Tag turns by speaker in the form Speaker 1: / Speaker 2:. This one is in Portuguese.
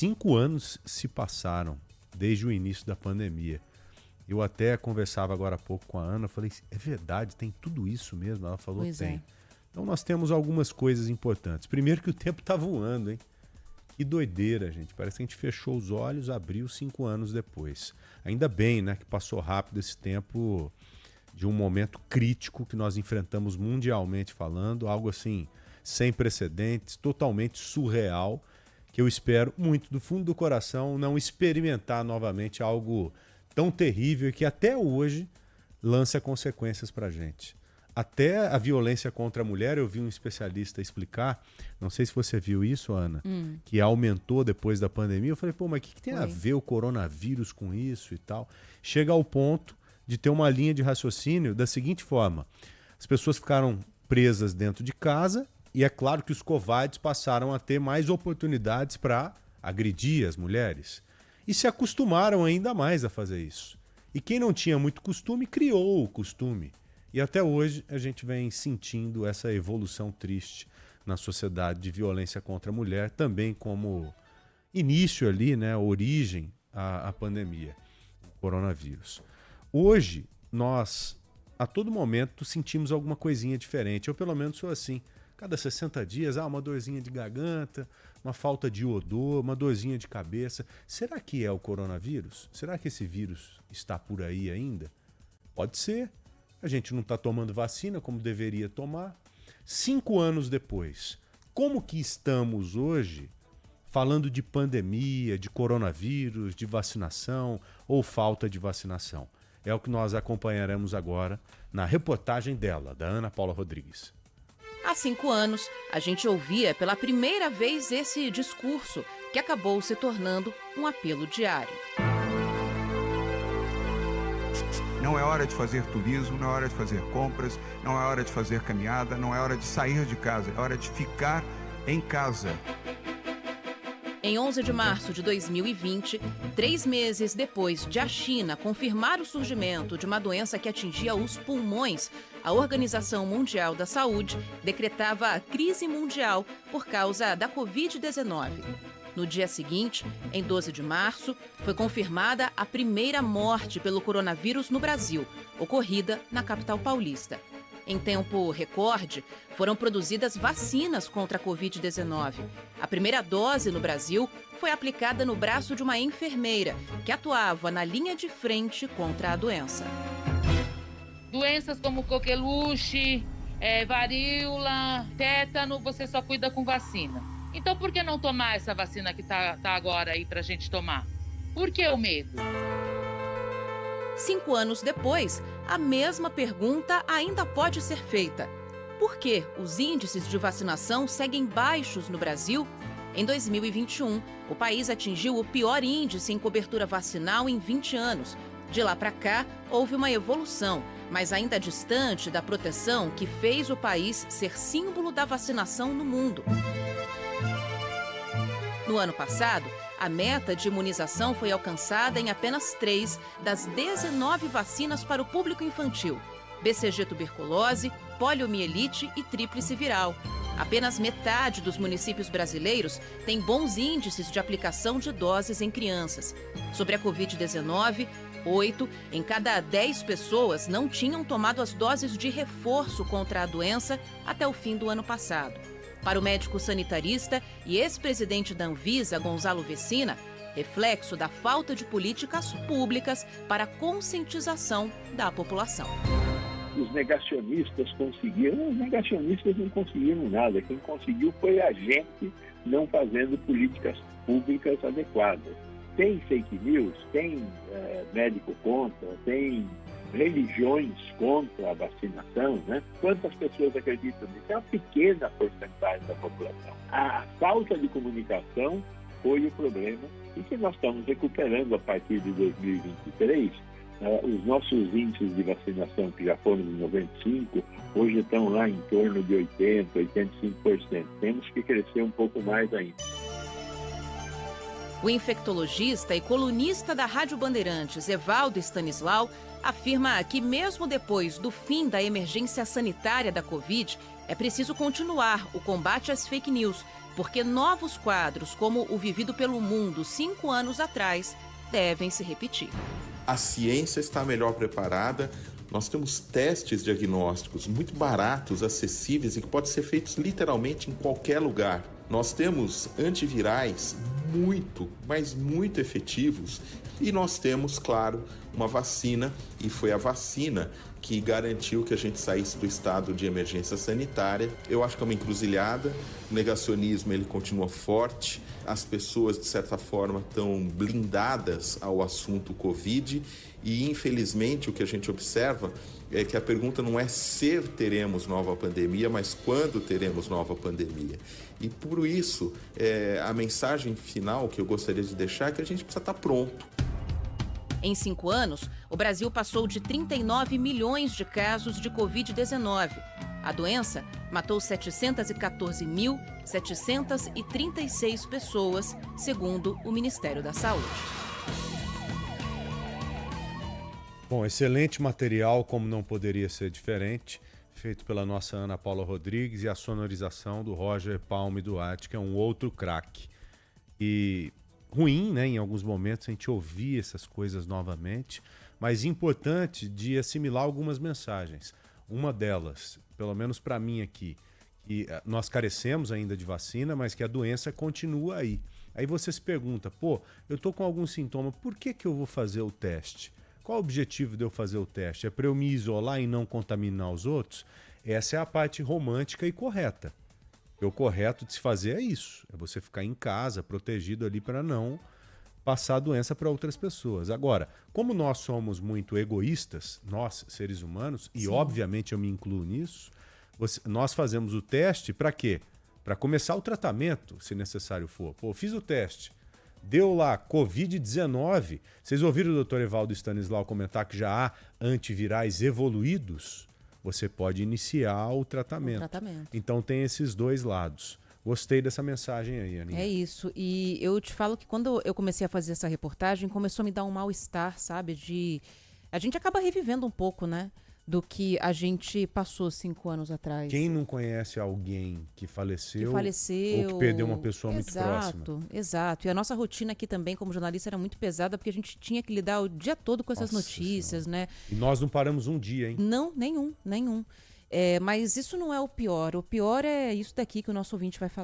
Speaker 1: 5 anos se passaram desde o início da pandemia. Eu até conversava agora há pouco com a Ana, falei, é verdade, tem tudo isso mesmo? Ela falou,
Speaker 2: Pois
Speaker 1: tem.
Speaker 2: é.
Speaker 1: Então nós temos algumas coisas importantes. Primeiro que o tempo tá voando, hein? Que doideira, gente. Parece que a gente fechou os olhos, abriu 5 anos depois. Ainda bem, né, que passou rápido esse tempo de um momento crítico que nós enfrentamos mundialmente falando, algo assim, sem precedentes, totalmente surreal, que eu espero muito do fundo do coração não experimentar novamente algo tão terrível e que até hoje lança consequências pra gente. Até a violência contra a mulher, eu vi um especialista explicar, não sei se você viu isso, Ana, que aumentou depois da pandemia. Eu falei, pô, mas o que tem a ver o coronavírus com isso e tal? Chega ao ponto de ter uma linha de raciocínio da seguinte forma: as pessoas ficaram presas dentro de casa e é claro que os covardes passaram a ter mais oportunidades para agredir as mulheres. E se acostumaram ainda mais a fazer isso. E quem não tinha muito costume, criou o costume. E até hoje a gente vem sentindo essa evolução triste na sociedade de violência contra a mulher, também como início ali, né, origem à pandemia, o coronavírus. Hoje, nós, a todo momento, sentimos alguma coisinha diferente. Eu, pelo menos, sou assim. Cada 60 dias, uma dorzinha de garganta, uma falta de odor, uma dorzinha de cabeça. Será que é o coronavírus? Será que esse vírus está por aí ainda? Pode ser. A gente não está tomando vacina como deveria tomar. 5 anos depois, como que estamos hoje falando de pandemia, de coronavírus, de vacinação ou falta de vacinação? É o que nós acompanharemos agora na reportagem dela, da Ana Paula Rodrigues.
Speaker 2: Há 5 anos, a gente ouvia pela primeira vez esse discurso, que acabou se tornando um apelo diário.
Speaker 3: Não é hora de fazer turismo, não é hora de fazer compras, não é hora de fazer caminhada, não é hora de sair de casa, é hora de ficar em casa.
Speaker 2: Em 11 de março de 2020, 3 meses depois de a China confirmar o surgimento de uma doença que atingia os pulmões, a Organização Mundial da Saúde decretava a crise mundial por causa da Covid-19. No dia seguinte, em 12 de março, foi confirmada a primeira morte pelo coronavírus no Brasil, ocorrida na capital paulista. Em tempo recorde, foram produzidas vacinas contra a Covid-19. A primeira dose no Brasil foi aplicada no braço de uma enfermeira, que atuava na linha de frente contra a doença.
Speaker 4: Doenças como coqueluche, varíola, tétano, você só cuida com vacina. Então por que não tomar essa vacina que tá agora aí pra gente tomar? Por que o medo?
Speaker 2: 5 anos depois, a mesma pergunta ainda pode ser feita. Por que os índices de vacinação seguem baixos no Brasil? Em 2021, o país atingiu o pior índice em cobertura vacinal em 20 anos. De lá para cá, houve uma evolução, mas ainda distante da proteção que fez o país ser símbolo da vacinação no mundo. No ano passado, a meta de imunização foi alcançada em apenas 3 das 19 vacinas para o público infantil: BCG tuberculose, poliomielite e tríplice viral. Apenas metade dos municípios brasileiros tem bons índices de aplicação de doses em crianças. Sobre a Covid-19, 8 em cada 10 pessoas não tinham tomado as doses de reforço contra a doença até o fim do ano passado. Para o médico sanitarista e ex-presidente da Anvisa, Gonzalo Vecina, reflexo da falta de políticas públicas para a conscientização da população.
Speaker 5: Os negacionistas conseguiram, os negacionistas não conseguiram nada. Quem conseguiu foi a gente não fazendo políticas públicas adequadas. Tem fake news, tem médico contra, tem religiões contra a vacinação, né? Quantas pessoas acreditam nisso? É uma pequena porcentagem da população. A falta de comunicação foi o problema e que nós estamos recuperando a partir de 2023. Os nossos índices de vacinação, que já foram de 95%, hoje estão lá em torno de 80%, 85%. Temos que crescer um pouco mais ainda.
Speaker 2: O infectologista e colunista da Rádio Bandeirantes, Evaldo Stanislau, afirma que mesmo depois do fim da emergência sanitária da Covid, é preciso continuar o combate às fake news, porque novos quadros, como o vivido pelo mundo 5 anos atrás, devem se repetir.
Speaker 6: A ciência está melhor preparada. Nós temos testes diagnósticos muito baratos, acessíveis e que podem ser feitos literalmente em qualquer lugar. Nós temos antivirais muito, mas muito efetivos. E nós temos, claro, uma vacina, e foi a vacina que garantiu que a gente saísse do estado de emergência sanitária. Eu acho que é uma encruzilhada, o negacionismo ele continua forte, as pessoas, de certa forma, estão blindadas ao assunto Covid, e infelizmente o que a gente observa é que a pergunta não é se teremos nova pandemia, mas quando teremos nova pandemia. E por isso, a mensagem final que eu gostaria de deixar é que a gente precisa estar pronto.
Speaker 2: Em 5 anos, o Brasil passou de 39 milhões de casos de Covid-19. A doença matou 714.736 pessoas, segundo o Ministério da Saúde.
Speaker 1: Bom, excelente material, como não poderia ser diferente, feito pela nossa Ana Paula Rodrigues, e a sonorização do Roger Palme Duarte, que é um outro craque. E ruim, né, em alguns momentos a gente ouvir essas coisas novamente, mas importante de assimilar algumas mensagens. Uma delas, pelo menos para mim aqui, que nós carecemos ainda de vacina, mas que a doença continua aí. Aí você se pergunta, pô, eu tô com algum sintoma, por que eu vou fazer o teste? Qual o objetivo de eu fazer o teste? É para eu me isolar e não contaminar os outros? Essa é a parte romântica e correta. O correto de se fazer é isso, é você ficar em casa, protegido ali para não passar a doença para outras pessoas. Agora, como nós somos muito egoístas, nós, seres humanos, e obviamente eu me incluo nisso, nós fazemos o teste para quê? Para começar o tratamento, se necessário for. Pô, fiz o teste, deu lá Covid-19, vocês ouviram o Dr. Evaldo Stanislau comentar que já há antivirais evoluídos? Você pode iniciar o tratamento. Então tem esses dois lados. Gostei dessa mensagem aí, Aninha.
Speaker 2: É isso. E eu te falo que quando eu comecei a fazer essa reportagem, começou a me dar um mal-estar, sabe? A gente acaba revivendo um pouco, né? Do que a gente passou 5 anos atrás.
Speaker 1: Quem não conhece alguém que faleceu ou que perdeu uma pessoa muito próxima?
Speaker 2: Exato. E a nossa rotina aqui também, como jornalista, era muito pesada, porque a gente tinha que lidar o dia todo com essas notícias, né?
Speaker 1: E nós não paramos um dia, hein?
Speaker 2: Não, nenhum. Mas isso não é o pior. O pior é isso daqui que o nosso ouvinte vai falar.